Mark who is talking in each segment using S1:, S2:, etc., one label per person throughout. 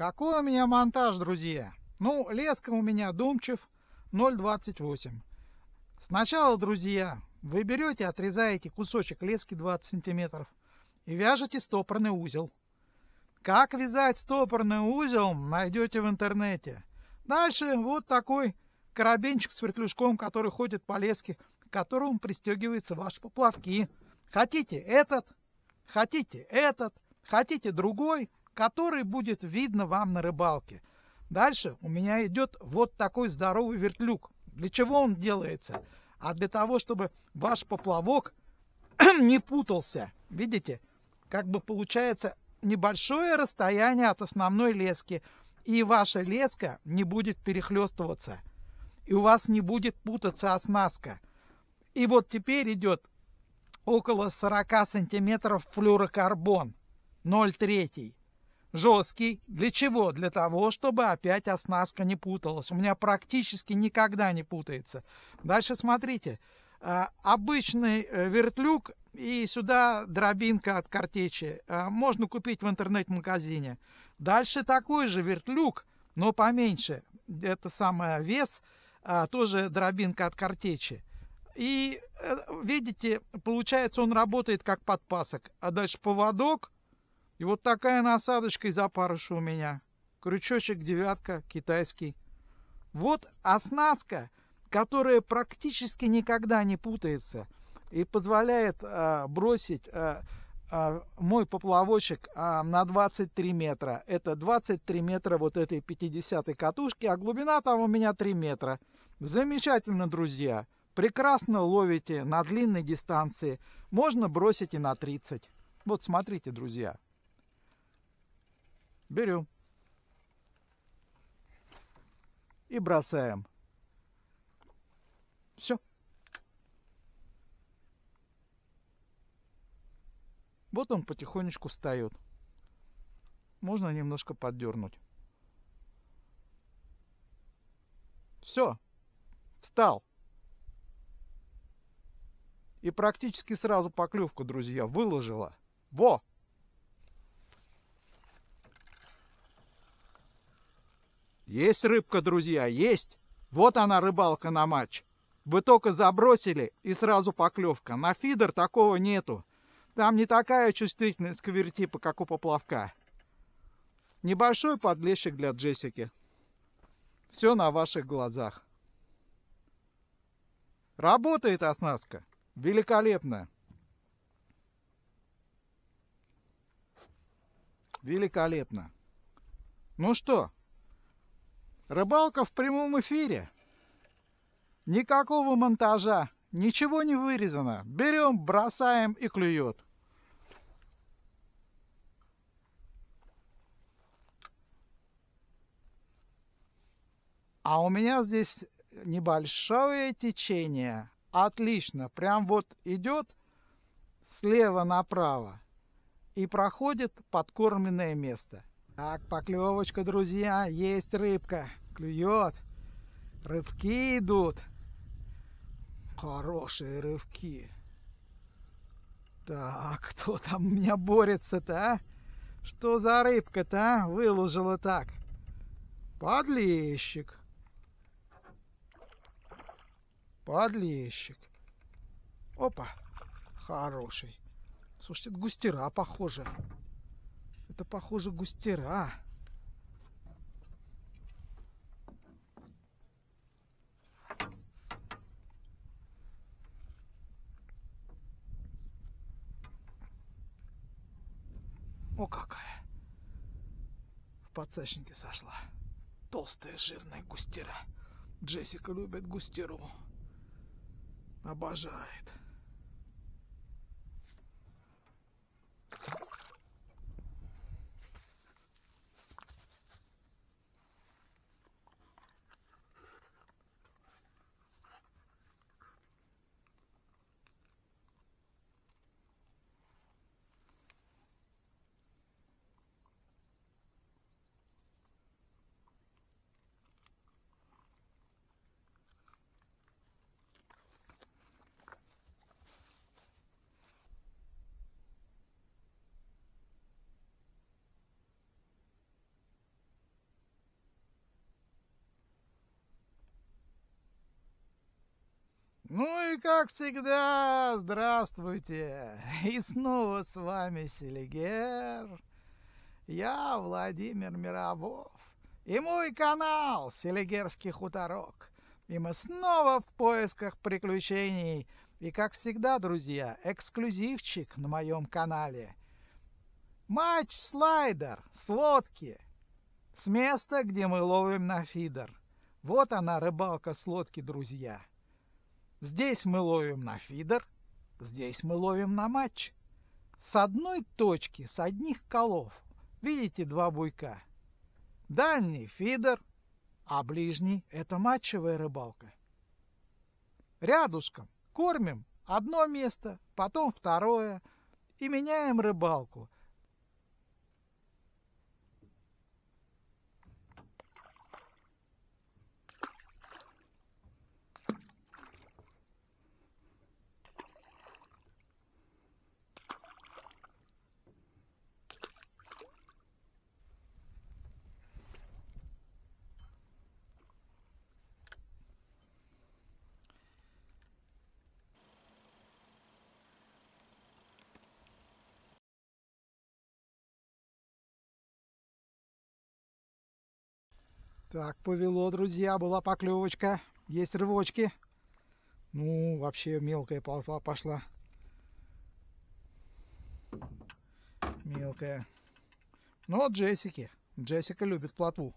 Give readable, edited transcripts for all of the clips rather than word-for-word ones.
S1: Какой у меня монтаж, друзья? Ну, леска у меня Думчев 0,28. Сначала, друзья, вы берете, отрезаете кусочек лески 20 сантиметров и вяжете стопорный узел. Как вязать стопорный узел, найдете в интернете. Дальше вот такой карабинчик с вертлюжком, который ходит по леске, к которому пристегиваются ваши поплавки. Хотите этот, хотите другой, который будет видно вам на рыбалке. Дальше у меня идет вот такой здоровый вертлюг. Для чего он делается? А для того, чтобы ваш поплавок не путался. Видите, как бы получается небольшое расстояние от основной лески, и ваша леска не будет перехлестываться, и у вас не будет путаться оснастка. И вот теперь идет около 40 сантиметров флюорокарбон 0,3. Жесткий. Для чего? Для того, чтобы опять оснастка не путалась. У меня практически никогда не путается. Дальше смотрите. Обычный вертлюг и сюда дробинка от картечи. Можно купить в интернет-магазине. Дальше такой же вертлюг, но поменьше. Это самое вес, тоже дробинка от картечи. И видите, получается, он работает как подпасок. А дальше поводок. И вот такая насадочка из опарыша у меня. Крючочек девятка, китайский. Вот оснастка, которая практически никогда не путается и позволяет бросить мой поплавочек на 23 метра. Это 23 метра вот этой 50-й катушки, а глубина там у меня 3 метра. Замечательно, друзья. Прекрасно ловите на длинной дистанции. Можно бросить и на 30. Вот смотрите, друзья. Берем и бросаем. Все. Вот он потихонечку встает. Можно немножко поддернуть. Все. Встал. И практически сразу поклевку, друзья, выложила. Во! Есть рыбка, друзья, есть. Вот она, рыбалка на матч. Вы только забросили и сразу поклевка. На фидер такого нету. Там не такая чувствительность к вертипу, как у поплавка. Небольшой подлещик для Джессики. Все на ваших глазах. Работает оснастка. Великолепно. Великолепно. Ну что? Рыбалка в прямом эфире. Никакого монтажа. Ничего не вырезано. Берем, бросаем и клюет. А у меня здесь небольшое течение. Отлично. Прям вот идет слева направо и проходит подкормленное место. Так, поклевочка, друзья. Есть рыбка. Клюет. Рыбки идут. Хорошие рыбки. Так, кто там у меня борется-то, а? Что за рыбка-то, а? Выложила так. Подлещик. Подлещик. Опа. Хороший. Слушайте, это густера, похоже. Это, похоже, густера. О, какая. В подсачнике сошла. Толстая, жирная густера. Джессика любит густеру. Обожает. Ну и как всегда, здравствуйте! И снова с вами Селигер. Я Владимир Мировов. И мой канал Селигерский хуторок. И мы снова в поисках приключений. И как всегда, друзья, эксклюзивчик на моем канале. Матч-слайдер с лодки. С места, где мы ловим на фидер. Вот она, рыбалка с лодки, друзья. Здесь мы ловим на фидер, здесь мы ловим на матч. С одной точки, с одних колов. Видите два буйка? Дальний фидер, а ближний — это матчевая рыбалка. Рядышком кормим одно место, потом второе и меняем рыбалку. Так, повело, друзья, была поклевочка. Есть рывочки. Ну, вообще мелкая ползла пошла. Мелкая. Но Джессики. Джессика любит плотву.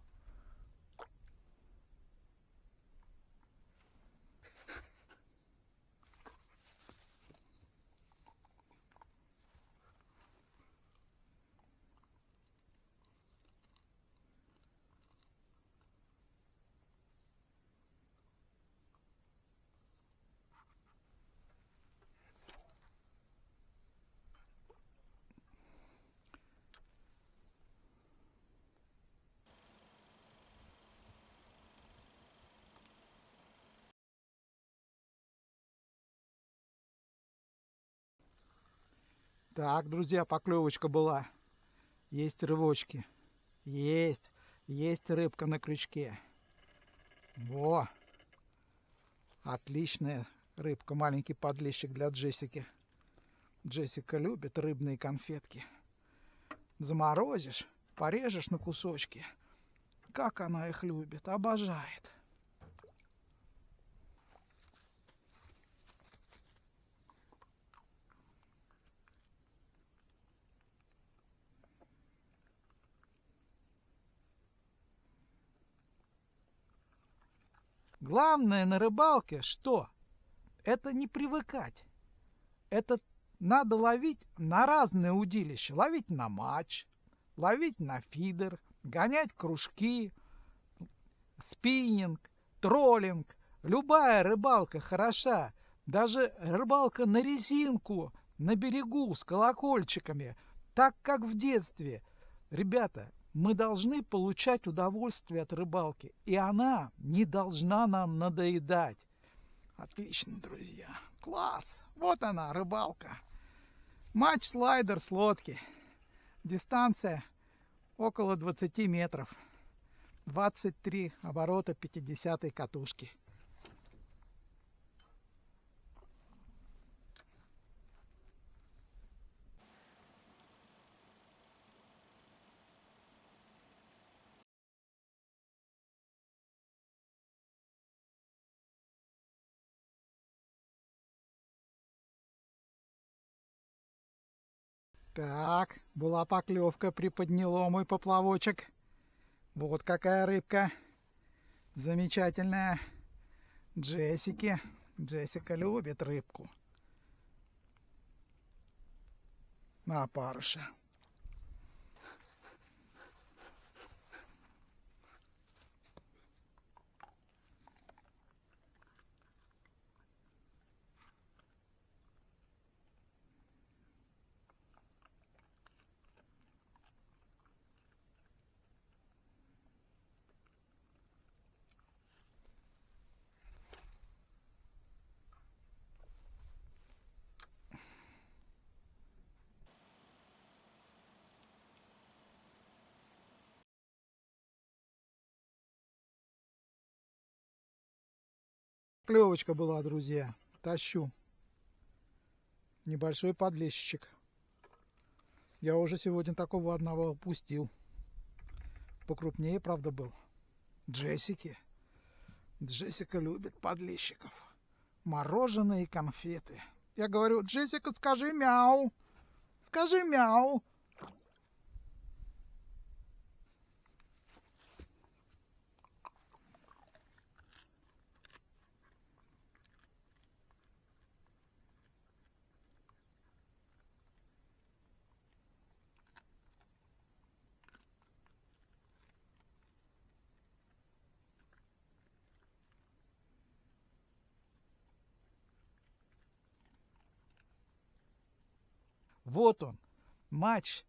S1: Так, друзья, поклевочка была. Есть рывочки. Есть. Есть рыбка на крючке. Во! Отличная рыбка. Маленький подлещик для Джессики. Джессика любит рыбные конфетки. Заморозишь, порежешь на кусочки. Как она их любит, обожает. Главное на рыбалке что? Это не привыкать. Это надо ловить на разные удилища. Ловить на матч, ловить на фидер, гонять кружки, спиннинг, троллинг. Любая рыбалка хороша. Даже рыбалка на резинку, на берегу, с колокольчиками. Так, как в детстве. Ребята, мы должны получать удовольствие от рыбалки. И она не должна нам надоедать. Отлично, друзья. Класс. Вот она, рыбалка. Матч-слайдер с лодки. Дистанция около 20 метров. 23 оборота 50-й катушки. Так, была поклевка, приподняло мой поплавочек. Вот какая рыбка. Замечательная. Джессики. Джессика любит рыбку. На опарыша. Клевочка была, друзья. Тащу. Небольшой подлещик. Я уже сегодня такого одного упустил. Покрупнее, правда, был. Джессики. Джессика любит подлещиков. Мороженое и конфеты. Я говорю: Джессика, скажи мяу. Скажи мяу. Вот он, матч,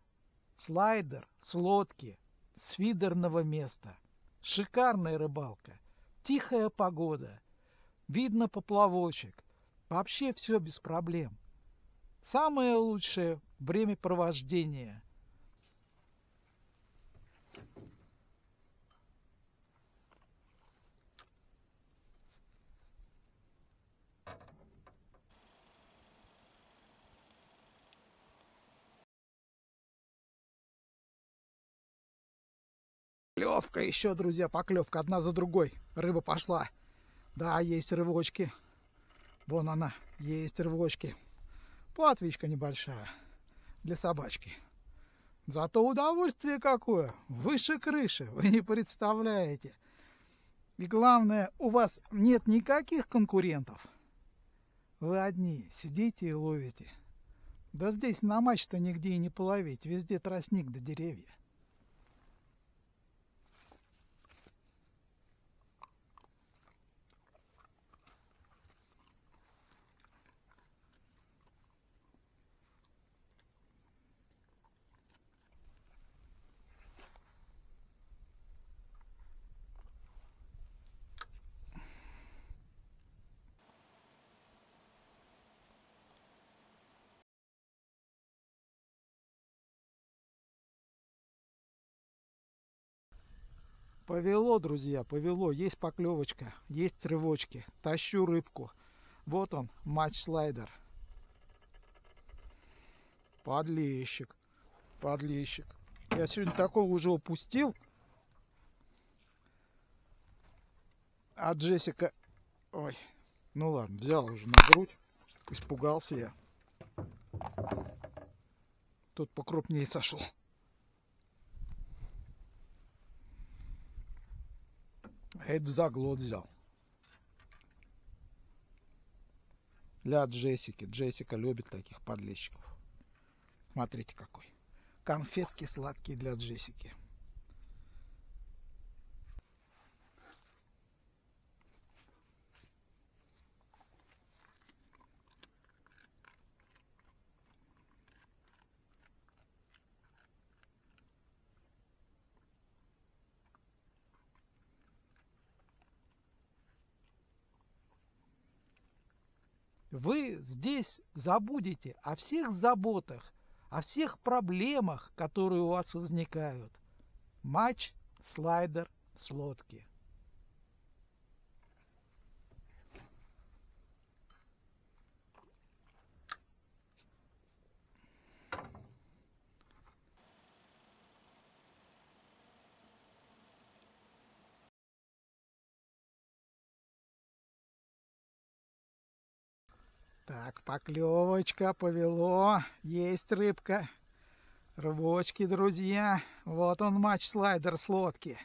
S1: слайдер с лодки, с фидерного места. Шикарная рыбалка, тихая погода, видно поплавочек. Вообще все без проблем. Самое лучшее времяпровождение. Поклевка еще, друзья, поклевка одна за другой. Рыба пошла. Да, есть рывочки. Вон она, есть рывочки. Плотвичка небольшая для собачки. Зато удовольствие какое! Выше крыши, вы не представляете. И главное, у вас нет никаких конкурентов. Вы одни сидите и ловите. Да здесь на матч-то нигде и не половить. Везде тростник да деревья. Повело, друзья, повело. Есть поклевочка, есть рывочки. Тащу рыбку. Вот он, матч-слайдер. Подлещик. Подлещик. Я сегодня такого уже упустил. А Джессика... Ой, ну ладно, взял уже на грудь. Испугался я. Тут покрупнее сошел. Это заглот взял. Для Джессики. Джессика любит таких подлещиков. Смотрите какой. Конфетки сладкие для Джессики. Вы здесь забудете о всех заботах, о всех проблемах, которые у вас возникают. Матч, слайдер с лодки. Так, поклевочка, повело. Есть рыбка. Рыбочки, друзья. Вот он, матч-слайдер с лодки.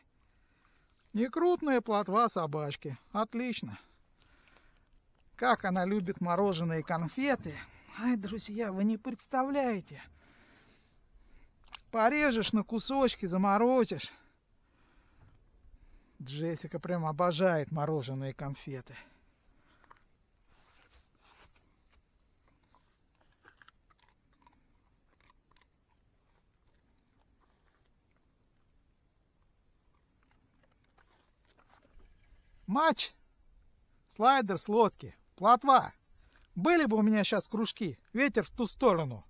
S1: Некрупная плотва собачки. Отлично. Как она любит мороженые конфеты. Ай, друзья, вы не представляете. Порежешь на кусочки, заморозишь. Джессика прям обожает мороженые конфеты. Матч, слайдер с лодки, плотва. Были бы у меня сейчас кружки, ветер в ту сторону.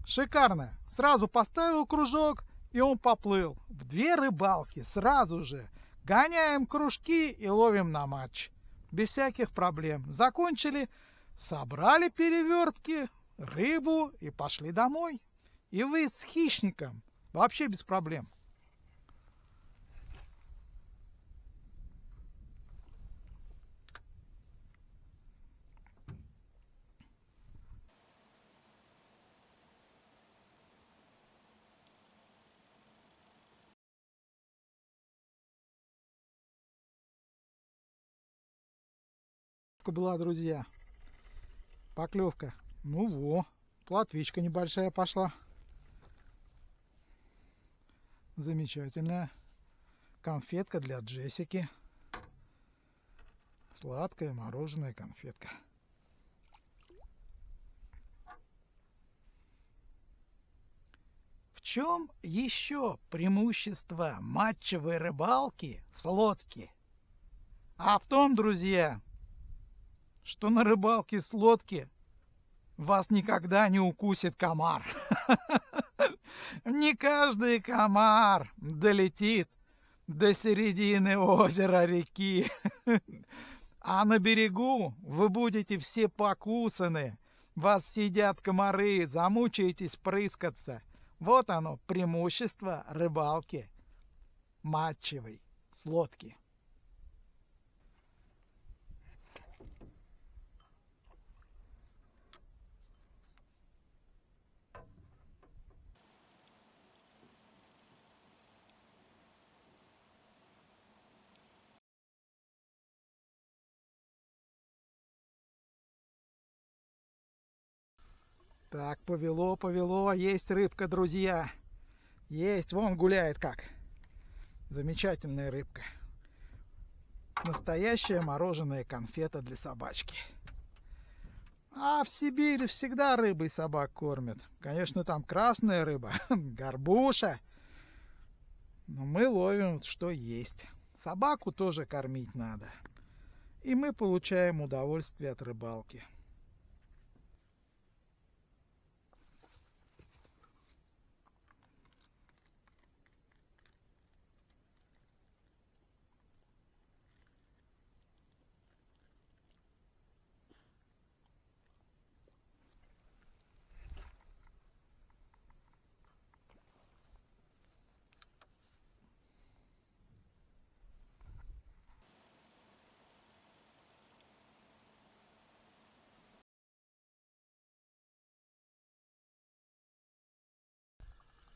S1: Шикарно. Сразу поставил кружок, и он поплыл. В 2 рыбалки сразу же. Гоняем кружки и ловим на матч. Без всяких проблем. Закончили, Собрали перевертки, рыбу и пошли домой. И вы с хищником вообще без проблем. Была, друзья. Поклевка. Ну во, плотвичка небольшая пошла. Замечательная. Конфетка для Джессики. Сладкая мороженая конфетка. В чем еще преимущество матчевой рыбалки с лодки? А в том, друзья, что на рыбалке с лодки вас никогда не укусит комар. Не каждый комар долетит до середины озера, реки. А на берегу вы будете все покусаны. Вас съедят комары, замучаетесь прыскаться. Вот оно, преимущество рыбалки матчевой с лодки. Так, повело, есть рыбка, друзья. Есть, вон гуляет как. Замечательная рыбка. Настоящая мороженая конфета для собачки. А в Сибири всегда рыбой собак кормят. Конечно, там красная рыба, горбуша. Но мы ловим, что есть. Собаку тоже кормить надо. И мы получаем удовольствие от рыбалки.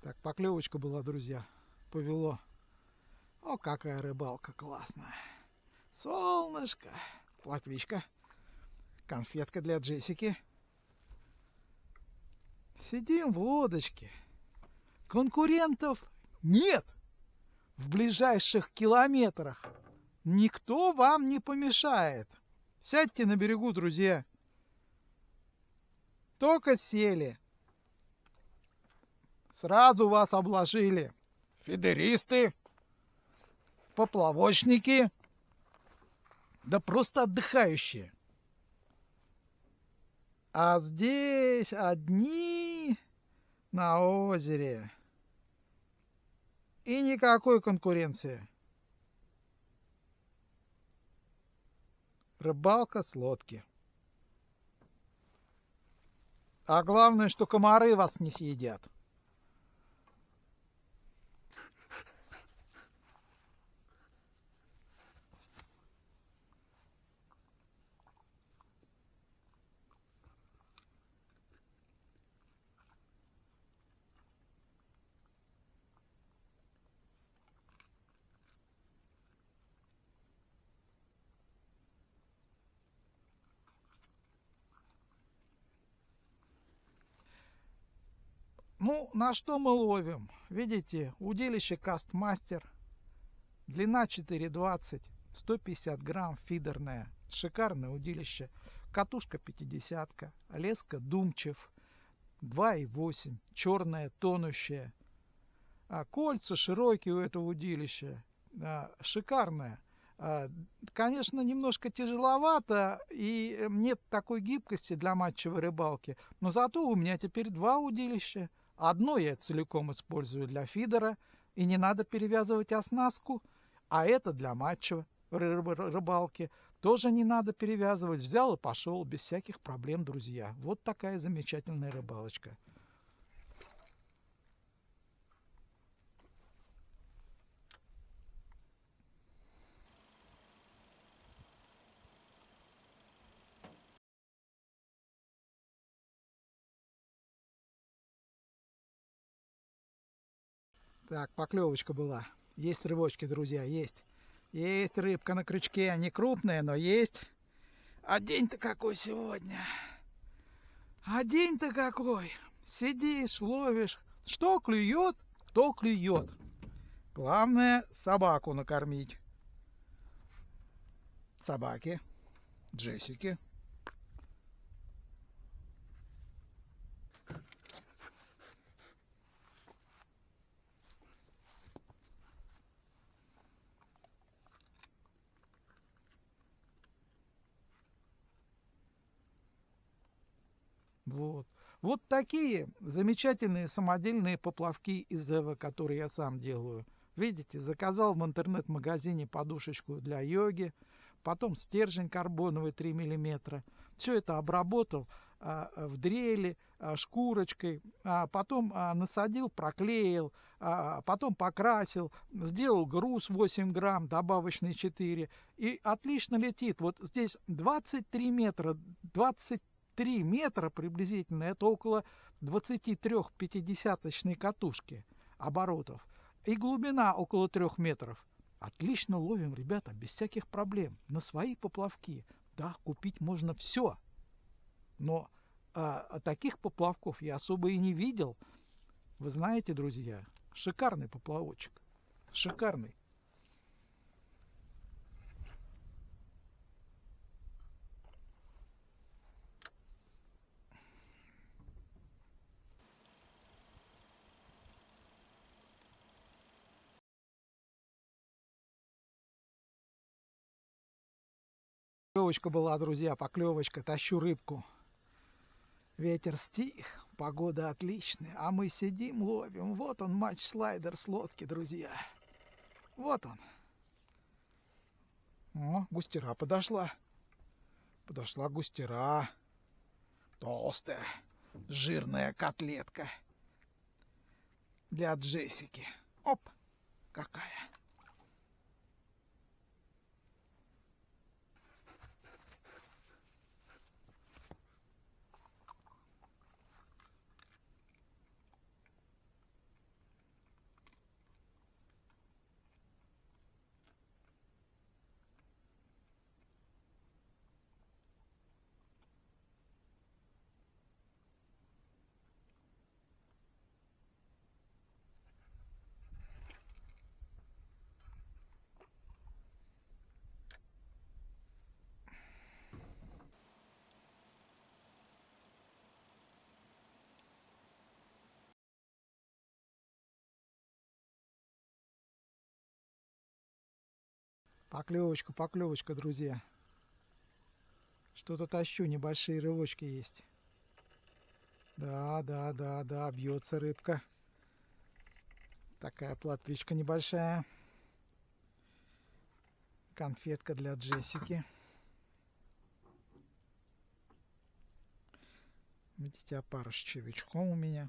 S1: Так, поклевочка была, друзья. Повело. О, какая рыбалка классная. Солнышко. Плотвичка. Конфетка для Джессики. Сидим в лодочке. Конкурентов нет. В ближайших километрах. Никто вам не помешает. Сядьте на берегу, друзья. Только сели. Сразу вас обложили фидеристы, поплавочники, да просто отдыхающие. А здесь одни на озере. И никакой конкуренции. Рыбалка с лодки. А главное, что комары вас не съедят. Ну, на что мы ловим? Видите, удилище Кастмастер. Длина 4,20, 150 грамм, фидерное. Шикарное удилище. Катушка 50-ка, леска Думчев 2,8, черная, тонущая. Кольца широкие у этого удилища. Шикарное. Конечно, немножко тяжеловато и нет такой гибкости для матчевой рыбалки. Но зато у меня теперь два удилища. Одно я целиком использую для фидера, и не надо перевязывать оснастку, а это для матчевой рыбалки. Тоже не надо перевязывать. Взял и пошел без всяких проблем, друзья. Вот такая замечательная рыбалочка. Так, поклевочка была. Есть рыбочки, друзья, есть. Есть рыбка на крючке. Не крупная, но есть. А день-то какой сегодня? А день-то какой? Сидишь, ловишь. Что клюет, то клюет. Главное собаку накормить. Собаки. Джессики. Вот. Вот такие замечательные самодельные поплавки из Эва, которые я сам делаю. Видите, заказал в интернет-магазине подушечку для йоги, потом стержень карбоновый 3 мм. Все это обработал в дрели, шкурочкой, потом насадил, проклеил, потом покрасил, сделал груз 8 грамм, добавочный 4, и отлично летит. Вот здесь 23 метра, 23 метра приблизительно, это около 23-50-очной катушки оборотов. И глубина около 3 метров. Отлично ловим, ребята, без всяких проблем. На свои поплавки. Да, купить можно все. Но таких поплавков я особо и не видел. Вы знаете, друзья, шикарный поплавочек. Шикарный. Поклевочка была, друзья, поклевочка. Тащу рыбку. Ветер стих, погода отличная, а мы сидим, ловим. Вот он, матч-слайдер с лодки, друзья. Вот он. О, густера подошла. Подошла густера. Толстая, жирная котлетка. Для Джессики. Оп, какая. Поклевочка, поклевочка, друзья. Что-то тащу, небольшие рывочки есть. Да, да, да, да, бьется рыбка. Такая платвичка небольшая. Конфетка для Джессики. Видите, опара с червячком у меня.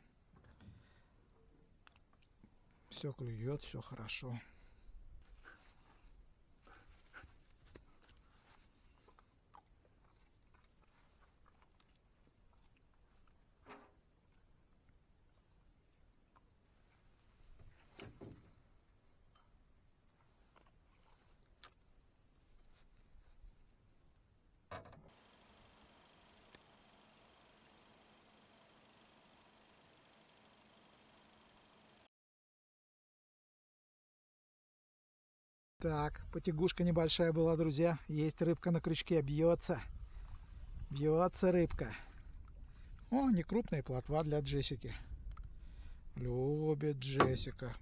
S1: Все клюет, все хорошо. Так, потягушка небольшая была, друзья. Есть рыбка на крючке, бьется. Бьется рыбка. О, не крупная плотва для Джессики. Любит Джессика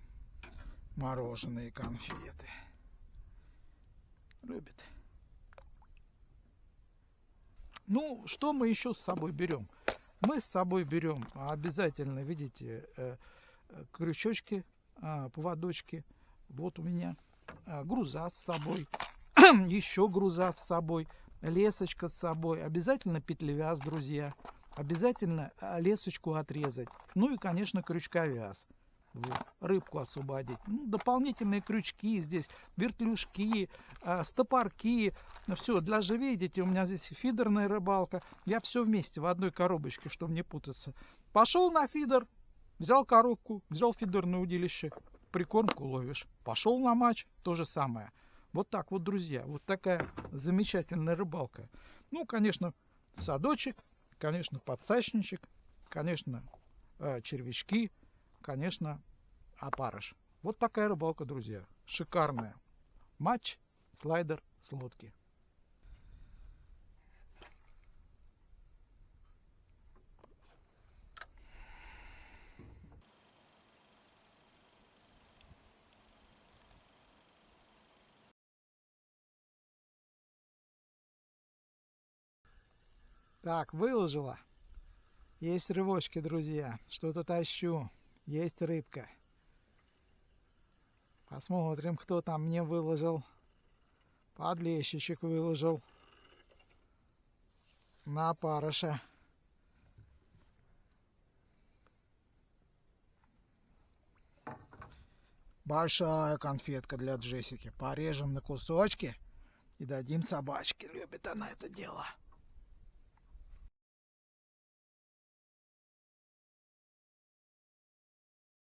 S1: мороженые конфеты. Любит. Ну, что мы еще с собой берем? Мы с собой берем обязательно, видите, крючочки, поводочки. Вот у меня груза с собой. еще груза с собой, лесочка с собой, обязательно петлевяз, друзья, обязательно лесочку отрезать, ну и, конечно, крючковяз. Вот, рыбку освободить. Ну, дополнительные крючки здесь, вертлюжки, стопорки. Ну, все, даже видите, у меня здесь фидерная рыбалка. Я все вместе в одной коробочке, чтобы не путаться. Пошел на фидер, взял коробку, взял фидерное удилище, прикормку ловишь. Пошел на матч, то же самое. Вот так вот, друзья, вот такая замечательная рыбалка. Ну, конечно, садочек, конечно, подсачничек, конечно, червячки, конечно, опарыш. Вот такая рыбалка, друзья. Шикарная. Матч, слайдер с лодки. Так, выложила. Есть рывочки, друзья. Что-то тащу. Есть рыбка. Посмотрим, кто там мне выложил. Подлещичек выложил. На опарыша. Большая конфетка для Джессики. Порежем на кусочки и дадим собачке. Любит она это дело.